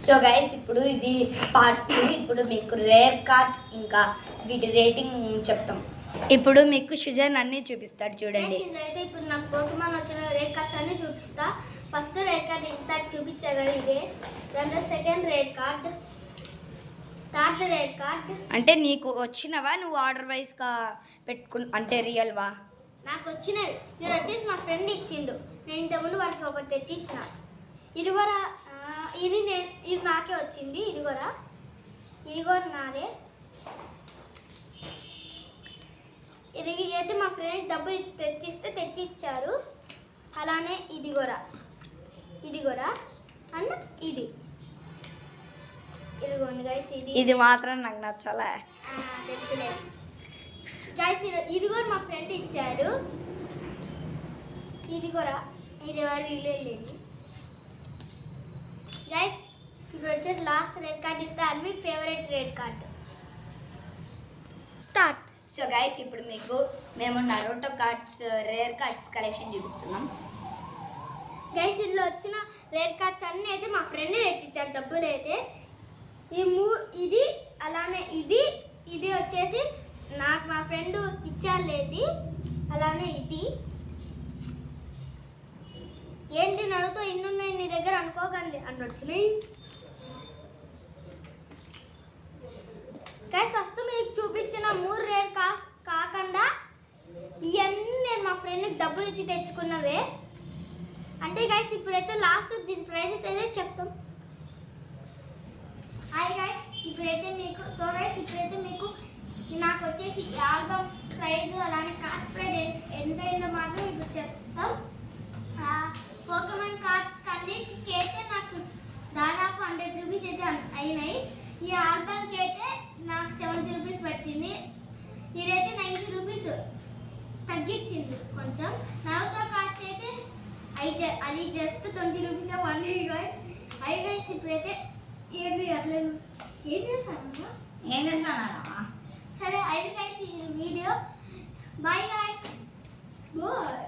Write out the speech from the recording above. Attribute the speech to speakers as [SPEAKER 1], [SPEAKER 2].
[SPEAKER 1] So guys ఇప్పుడు ఇది part 2. ఇప్పుడు మీకు రేర్ కార్డ్స్ ఇంకా వీటి రేటింగ్ చెప్తాం. ఇప్పుడు మీకు సుజన్ అన్ని చూపిస్తాడు చూడండి.
[SPEAKER 2] అయితే ఇప్పుడు నాకు పోకెమాన్ వచ్చిన రేర్ కార్డ్స్ అన్ని చూపిస్తా. ఫస్ట్ రేర్ కార్డ్ ఇంత చూపించా కదా ఇదే. రెండో second rare card, third rare card.
[SPEAKER 1] అంటే నీకు వచ్చినవా నువ్వు ఆర్డర్ వైజ్గా అంటే రియల్వా?
[SPEAKER 2] నాకు వచ్చినవి. ఇది వచ్చేసి మా ఫ్రెండ్ ఇచ్చిండు. నేను ఇంతకుముందు వారికి ఒకటి తెచ్చి ఇచ్చిన. ఇది కూడా ఇది నాకే వచ్చింది. ఇది కూడా నాదే. ఇది అయితే మా ఫ్రెండ్ డబ్బులు తెచ్చి ఇచ్చారు. అలానే ఇది కూడా అండ్ ఇదిగోండి గైస్.
[SPEAKER 1] ఇది మాత్రం నాకు నచ్చలే.
[SPEAKER 2] తెలుసులేదు గైస్. ఇది కూడా మా ఫ్రెండ్ ఇచ్చారు. ఇది వారు ఇల్లేండి గైస్. ఇప్పుడు వచ్చేసి లాస్ట్ రెడ్ కార్డ్ ఇస్తా. అది మీ favourite red card. Start.
[SPEAKER 1] So guys ఇప్పుడు మీకు మేము Naruto cards rare cards collection చూపిస్తున్నాం.
[SPEAKER 2] గైస్ ఇందులో వచ్చిన రేర్ కార్డ్స్ అన్నీ అయితే మా ఫ్రెండ్ తెచ్చిచ్చారు. డబ్బులు అయితే ఇది అలానే ఇది వచ్చేసి నాకు మా ఫ్రెండ్ ఇచ్చారులేండి. అలానే ఇది ఏంటి నడుతో ఇన్నున్నాయి నీ దగ్గర అనుకోకండి అన్న వచ్చినాయి. గైస్ ఫస్ట్ మీకు చూపించిన 3 రేర్ కార్డ్స్ కాకుండా ఇవన్నీ నేను మా ఫ్రెండ్కి డబ్బులు ఇచ్చి తెచ్చుకున్నవే. అంటే గైస్ ఇప్పుడైతే లాస్ట్ దీని ప్రైజెస్ అయితే చెప్తాం. హాయ్ గైస్, ఇప్పుడైతే మీకు నాకు వచ్చేసి ఆల్బమ్ ప్రైజ్ అలానే కార్డ్స్ ప్రైజ్ ఎంత అయిందో మాత్రం ఇప్పుడు చెప్తాం. పోకెమాన్ కార్డ్స్ అన్నిటికి అయితే నాకు దాదాపు 100 రూపీస్ అయితే అయినాయి. ఈ ఆల్బమ్కి అయితే నాకు 70 రూపీస్ పట్టింది. ఇదైతే 90 రూపీస్ తగ్గించింది కొంచెం. నవ్వుతో కార్డ్స్ అయితే అది just 20 rupees one guy's. Guys ఇప్పుడైతే ఏం చేస్తాను సరే. 5 గైస్ ఈ వీడియో. Bye guys. బాయ్.